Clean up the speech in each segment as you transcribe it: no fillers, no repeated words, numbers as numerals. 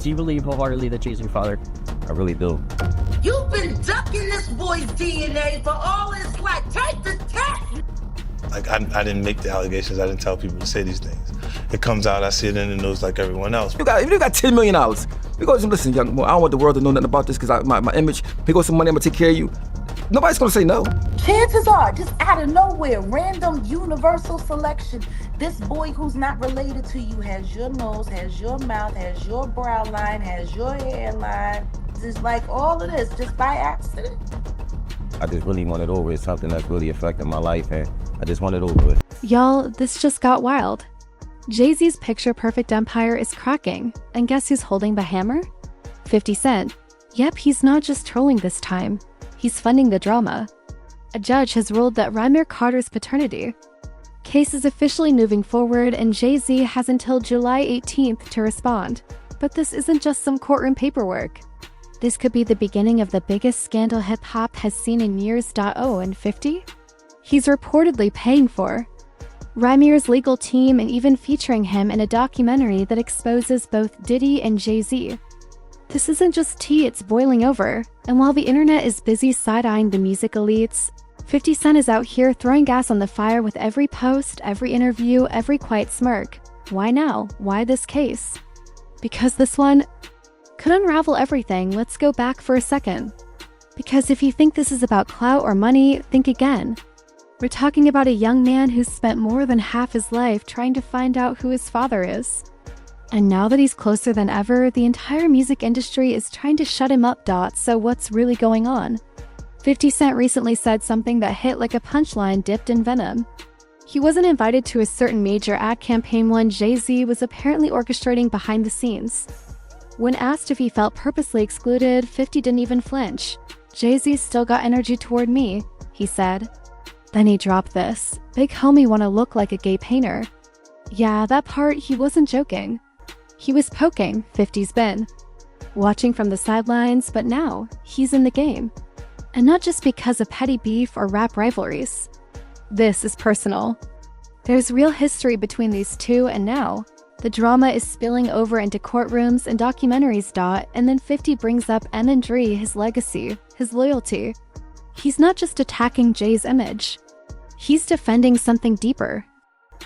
Do you believe wholeheartedly that Jay's your father? I really do. You've been ducking this boy's DNA for all his life. Take the test! Like, I didn't make the allegations. I didn't tell people to say these things. It comes out, I see it in the news like everyone else. If you got $10 million, we go, listen, young boy, I don't want the world to know nothing about this because my image, we go some money, I'm gonna take care of you. Nobody's gonna say no. Chances are, just out of nowhere, random universal selection, this boy who's not related to you has your nose, has your mouth, has your brow line, has your hairline. It's like all of this just by accident. I just really want it over. It's something that's really affecting my life, and I just want it over with. Y'all, this just got wild. Jay-Z's picture-perfect empire is cracking, and guess who's holding the hammer? 50 Cent. Yep, he's not just trolling this time. He's funding the drama. A judge has ruled that Rymir Carter's paternity. Case is officially moving forward, and Jay-Z has until July 18th to respond. But this isn't just some courtroom paperwork. This could be the beginning of the biggest scandal hip-hop has seen in years. And 50? He's reportedly paying for Rymir's legal team and even featuring him in a documentary that exposes both Diddy and Jay-Z. This isn't just tea, it's boiling over. And while the internet is busy side-eyeing the music elites, 50 Cent is out here throwing gas on the fire with every post, every interview, every quiet smirk. Why now? Why this case? Because this one could unravel everything. Let's go back for a second. Because if you think this is about clout or money, think again. We're talking about a young man who's spent more than half his life trying to find out who his father is. And now that he's closer than ever, the entire music industry is trying to shut him up. So what's really going on? 50 Cent recently said something that hit like a punchline dipped in venom. He wasn't invited to a certain major ad campaign when Jay-Z was apparently orchestrating behind the scenes. When asked if he felt purposely excluded, 50 didn't even flinch. Jay-Z still got energy toward me, he said. Then he dropped this. Big homie wanna look like a gay painter. Yeah, that part, he wasn't joking. He was poking, 50's been. Watching from the sidelines, but now, he's in the game. And not just because of petty beef or rap rivalries. This is personal. There's real history between these two, and now, the drama is spilling over into courtrooms and documentaries. And then 50 brings up Dre, his legacy, his loyalty. He's not just attacking Jay's image. He's defending something deeper.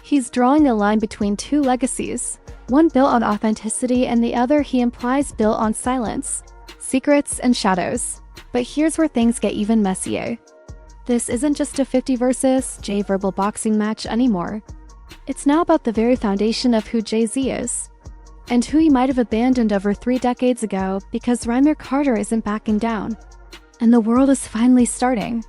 He's drawing a line between two legacies, one built on authenticity and the other he implies built on silence, secrets, and shadows. But here's where things get even messier. This isn't just a 50 versus Jay verbal boxing match anymore. It's now about the very foundation of who Jay-Z is, and who he might have abandoned over 3 decades ago because Rymir Carter isn't backing down. And the world is finally starting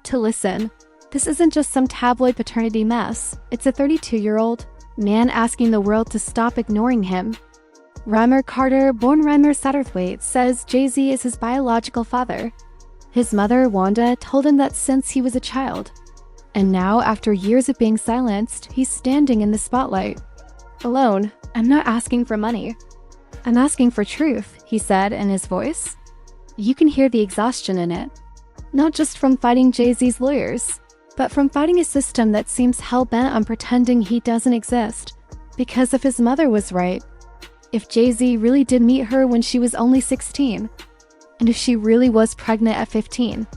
to listen. This isn't just some tabloid paternity mess. It's a 32-year-old man asking the world to stop ignoring him. Rymir Carter, born Rymir Satterthwaite, says Jay-Z is his biological father. His mother, Wanda, told him that since he was a child. And now, after years of being silenced, he's standing in the spotlight. Alone. I'm not asking for money. I'm asking for truth, he said in his voice. You can hear the exhaustion in it. Not just from fighting Jay-Z's lawyers, but from fighting a system that seems hell-bent on pretending he doesn't exist. Because if his mother was right, if Jay-Z really did meet her when she was only 16, and if she really was pregnant at 15,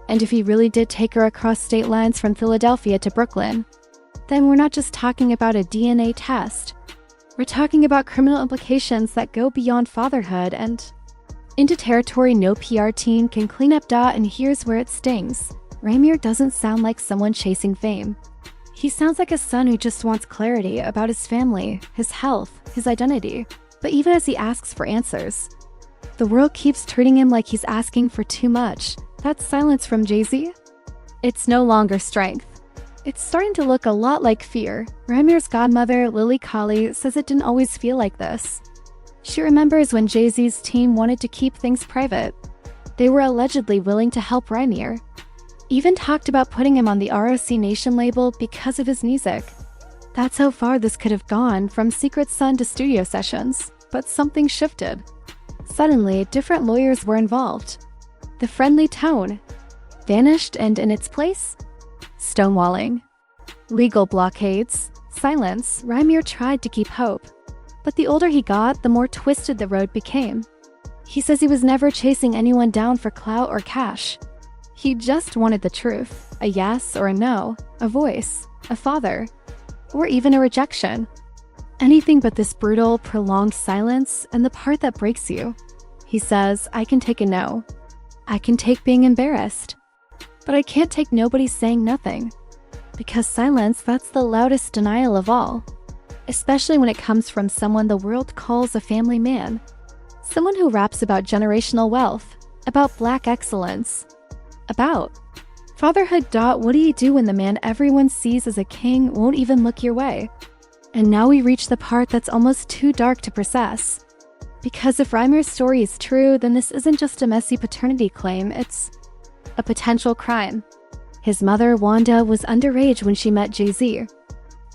and if he really did take her across state lines from Philadelphia to Brooklyn, then we're not just talking about a DNA test. We're talking about criminal implications that go beyond fatherhood and into territory no PR team can clean up. And here's where it stings. Rymir doesn't sound like someone chasing fame. He sounds like a son who just wants clarity about his family, his health, his identity. But even as he asks for answers, the world keeps treating him like he's asking for too much. That's silence from Jay-Z? It's no longer strength. It's starting to look a lot like fear. Rymir's godmother, Lily Colley, says it didn't always feel like this. She remembers when Jay-Z's team wanted to keep things private. They were allegedly willing to help Rymir. Even talked about putting him on the ROC Nation label because of his music. That's how far this could have gone, from Secret Son to studio sessions. But something shifted. Suddenly, different lawyers were involved. The friendly tone vanished, and in its place, stonewalling. Legal blockades, silence. Rymir tried to keep hope. But the older he got, the more twisted the road became. He says he was never chasing anyone down for clout or cash. He just wanted the truth, a yes or a no, a voice, a father, or even a rejection. Anything but this brutal, prolonged silence and the part that breaks you. He says, I can take a no. I can take being embarrassed. But I can't take nobody saying nothing. Because silence, that's the loudest denial of all. Especially when it comes from someone the world calls a family man. Someone who raps about generational wealth, about black excellence, about fatherhood. What do you do when the man everyone sees as a king won't even look your way? And now we reach the part that's almost too dark to process. Because if Rymir's story is true, then this isn't just a messy paternity claim, it's a potential crime. His mother, Wanda, was underage when she met Jay-Z.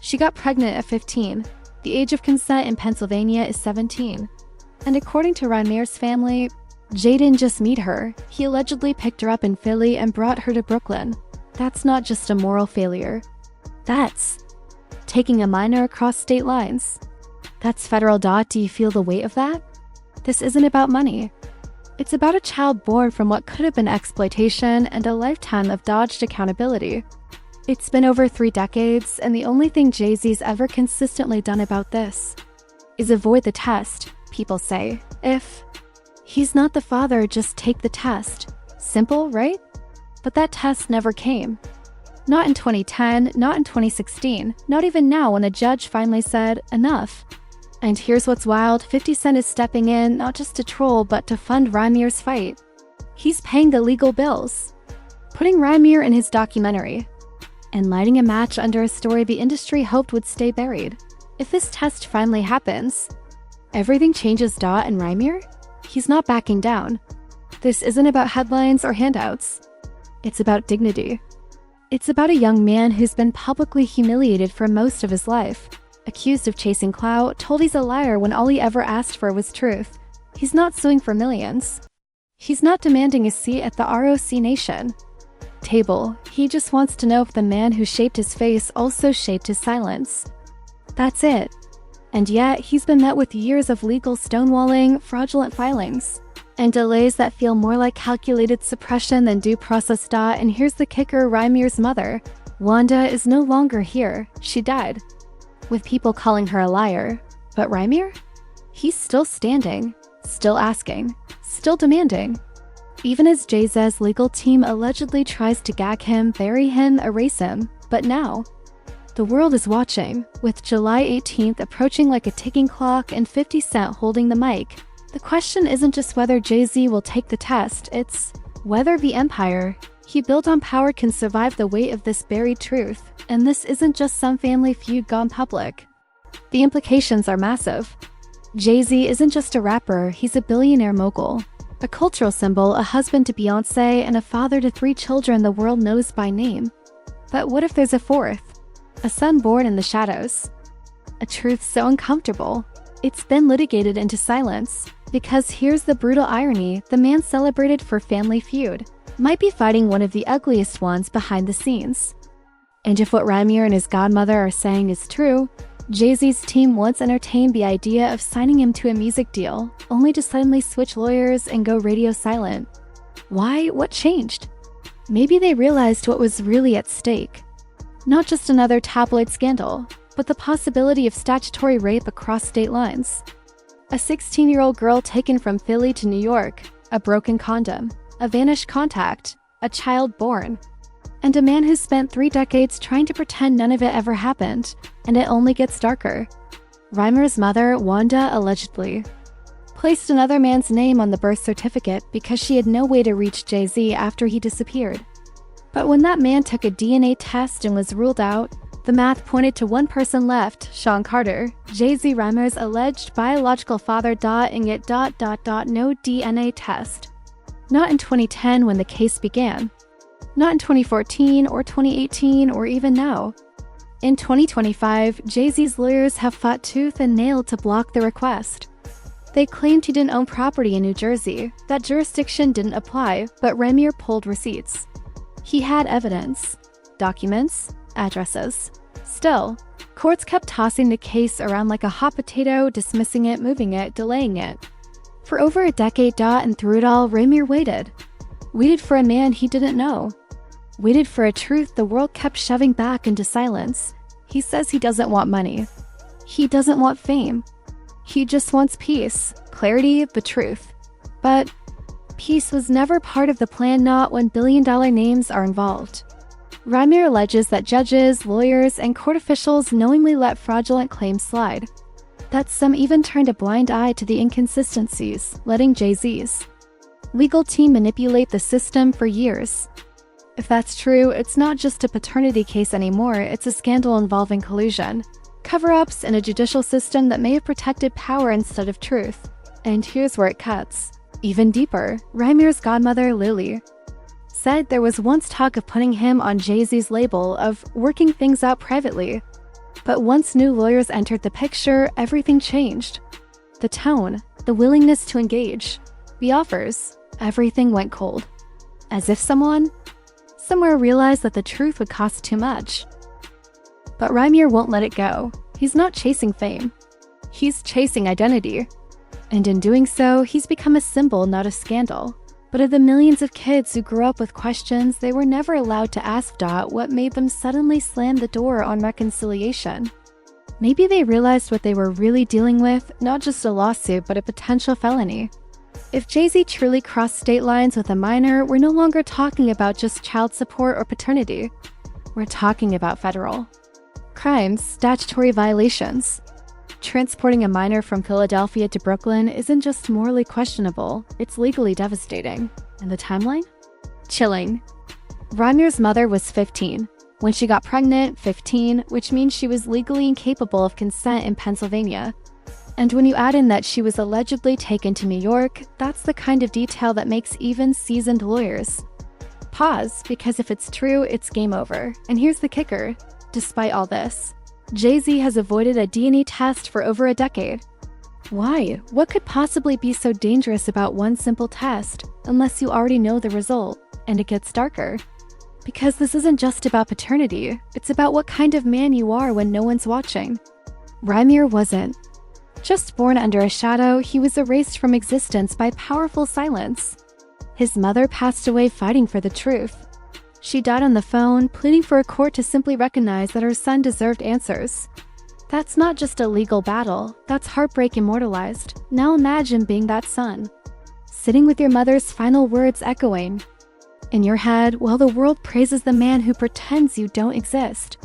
She got pregnant at 15. The age of consent in Pennsylvania is 17. And according to Rymir's family, Jay didn't just meet her. He allegedly picked her up in Philly and brought her to Brooklyn. That's not just a moral failure. That's taking a minor across state lines. That's federal. Do you feel the weight of that? This isn't about money. It's about a child born from what could have been exploitation and a lifetime of dodged accountability. It's been over 3 decades, and the only thing Jay-Z's ever consistently done about this is avoid the test, people say. If he's not the father, just take the test. Simple, right? But that test never came. Not in 2010, not in 2016, not even now when a judge finally said, enough. And here's what's wild, 50 Cent is stepping in not just to troll but to fund Rymir's fight. He's paying the legal bills, putting Rymir in his documentary, and lighting a match under a story the industry hoped would stay buried. If this test finally happens, everything changes. And Rymir? He's not backing down. This isn't about headlines or handouts. It's about dignity. It's about a young man who's been publicly humiliated for most of his life, accused of chasing clout, told he's a liar when all he ever asked for was truth. He's not suing for millions. He's not demanding a seat at the ROC Nation table. He just wants to know if the man who shaped his face also shaped his silence. That's it. And yet, he's been met with years of legal stonewalling, fraudulent filings, and delays that feel more like calculated suppression than due process. And here's the kicker, Rymir's mother, Wanda, is no longer here. She died, with people calling her a liar. But Rymir? He's still standing, still asking, still demanding. Even as Jay-Z's legal team allegedly tries to gag him, bury him, erase him. But now, the world is watching, with July 18th approaching like a ticking clock and 50 Cent holding the mic. The question isn't just whether Jay-Z will take the test, it's whether the empire he built on power can survive the weight of this buried truth. And this isn't just some family feud gone public. The implications are massive. Jay-Z isn't just a rapper, he's a billionaire mogul, a cultural symbol, a husband to Beyoncé, and a father to 3 children the world knows by name. But what if there's a 4th? A son born in the shadows? A truth so uncomfortable, it's been litigated into silence. Because here's the brutal irony, the man celebrated for Family Feud might be fighting one of the ugliest ones behind the scenes. And if what Rymir and his godmother are saying is true, Jay-Z's team once entertained the idea of signing him to a music deal, only to suddenly switch lawyers and go radio silent. Why? What changed? Maybe they realized what was really at stake. Not just another tabloid scandal, but the possibility of statutory rape across state lines. A 16-year-old girl taken from Philly to New York, a broken condom, a vanished contact, a child born, and a man who spent 3 decades trying to pretend none of it ever happened, and it only gets darker. Rymir's mother, Wanda, allegedly placed another man's name on the birth certificate because she had no way to reach Jay-Z after he disappeared. But when that man took a DNA test and was ruled out, the math pointed to one person left, Sean Carter, Jay-Z Rymir's alleged biological father. And yet no DNA test. Not in 2010 when the case began. Not in 2014 or 2018 or even now. In 2025, Jay-Z's lawyers have fought tooth and nail to block the request. They claimed he didn't own property in New Jersey, that jurisdiction didn't apply, but Rymir pulled receipts. He had evidence, documents, addresses. Still, Courts kept tossing the case around like a hot potato, dismissing it, moving it, delaying it. For over a decade, and through it all, Rymir waited. Waited for a man he didn't know. Waited for a truth the world kept shoving back into silence. He says he doesn't want money. He doesn't want fame. He just wants peace, clarity, the truth. But peace was never part of the plan, not when billion-dollar names are involved. Rymir alleges that judges, lawyers, and court officials knowingly let fraudulent claims slide. That some even turned a blind eye to the inconsistencies, letting Jay-Z's legal team manipulate the system for years. If that's true, it's not just a paternity case anymore, it's a scandal involving collusion, cover-ups, and a judicial system that may have protected power instead of truth. And here's where it cuts even deeper. Rymir's godmother, Lily, said there was once talk of putting him on Jay-Z's label, of working things out privately. But once new lawyers entered the picture, everything changed. The tone, the willingness to engage, the offers, everything went cold. As if somewhere realized that the truth would cost too much. But Rymir won't let it go. He's not chasing fame. He's chasing identity. And in doing so, he's become a symbol, not a scandal. But of the millions of kids who grew up with questions they were never allowed to ask, what made them suddenly slam the door on reconciliation? Maybe they realized what they were really dealing with, not just a lawsuit, but a potential felony. If Jay-Z truly crossed state lines with a minor, we're no longer talking about just child support or paternity. We're talking about federal crimes, statutory violations. Transporting a minor from Philadelphia to Brooklyn isn't just morally questionable, it's legally devastating. And the timeline? Chilling. Rymir's mother was 15. When she got pregnant, 15, which means she was legally incapable of consent in Pennsylvania. And when you add in that she was allegedly taken to New York, that's the kind of detail that makes even seasoned lawyers pause, because if it's true, it's game over. And here's the kicker. Despite all this, Jay-Z has avoided a DNA test for over a decade. Why? What could possibly be so dangerous about one simple test, unless you already know the result? And it gets darker. Because this isn't just about paternity, it's about what kind of man you are when no one's watching. Rymir wasn't just born under a shadow, he was erased from existence by powerful silence. His mother passed away fighting for the truth. She died on the phone, pleading for a court to simply recognize that her son deserved answers. That's not just a legal battle, that's heartbreak immortalized. Now imagine being that son, sitting with your mother's final words echoing in your head while the world praises the man who pretends you don't exist.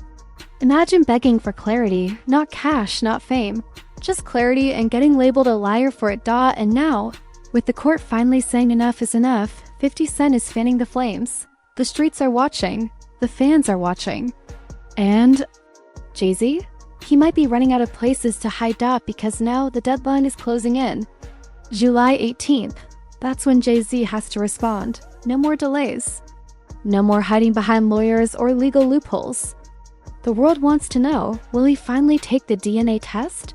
Imagine begging for clarity, not cash, not fame, just clarity, and getting labeled a liar for it. And now, with the court finally saying enough is enough, 50 Cent is fanning the flames. The streets are watching. The fans are watching. And Jay-Z? He might be running out of places to hide because now the deadline is closing in. July 18th. That's when Jay-Z has to respond. No more delays. No more hiding behind lawyers or legal loopholes. The world wants to know, will he finally take the DNA test?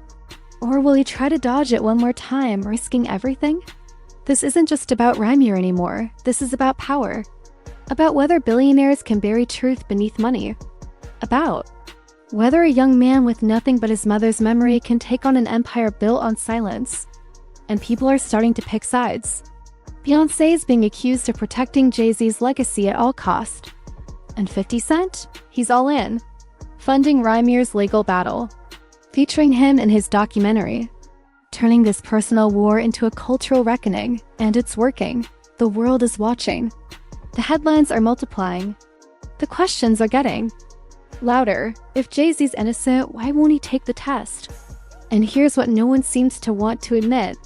Or will he try to dodge it one more time, risking everything? This isn't just about Rymir anymore. This is about power. About whether billionaires can bury truth beneath money. About whether a young man with nothing but his mother's memory can take on an empire built on silence. And people are starting to pick sides. Beyoncé is being accused of protecting Jay-Z's legacy at all cost. And 50 Cent? He's all in, funding Rymir's legal battle, featuring him in his documentary, turning this personal war into a cultural reckoning. And it's working. The world is watching. The headlines are multiplying. The questions are getting louder. If Jay-Z's innocent, why won't he take the test? And here's what no one seems to want to admit.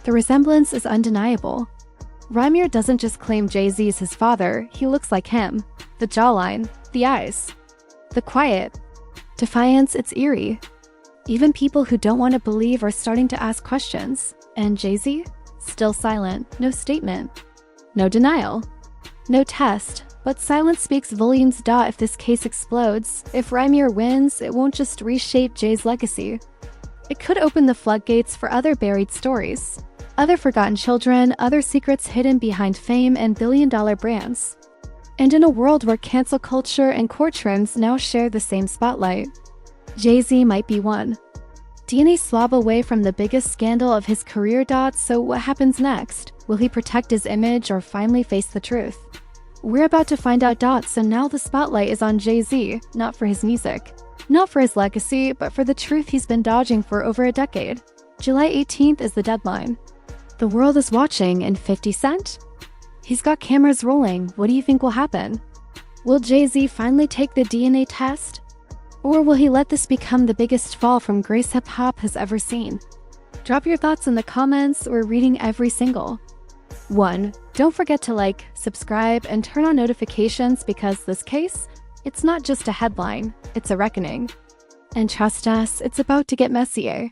The resemblance is undeniable. Rymir doesn't just claim Jay-Z is his father, he looks like him. The jawline, the eyes, the quiet defiance, it's eerie. Even people who don't want to believe are starting to ask questions. And Jay-Z? Still silent, no statement, no denial. No test, but silence speaks volumes. If this case explodes, if Rymir wins, it won't just reshape Jay's legacy. It could open the floodgates for other buried stories, other forgotten children, other secrets hidden behind fame and billion-dollar brands. And in a world where cancel culture and courtrooms now share the same spotlight, Jay-Z might be one. DNA swab away from the biggest scandal of his career. So what happens next? Will he protect his image or finally face the truth? We're about to find out. So now the spotlight is on Jay-Z, not for his music, not for his legacy, but for the truth he's been dodging for over a decade. July 18th is the deadline. The world is watching, and 50 Cent? He's got cameras rolling. What do you think will happen? Will Jay-Z finally take the DNA test? Or will he let this become the biggest fall from grace hip-hop has ever seen? Drop your thoughts in the comments. We're reading every single one. Don't forget to like, subscribe, and turn on notifications because this case, it's not just a headline, it's a reckoning. And trust us, it's about to get messier.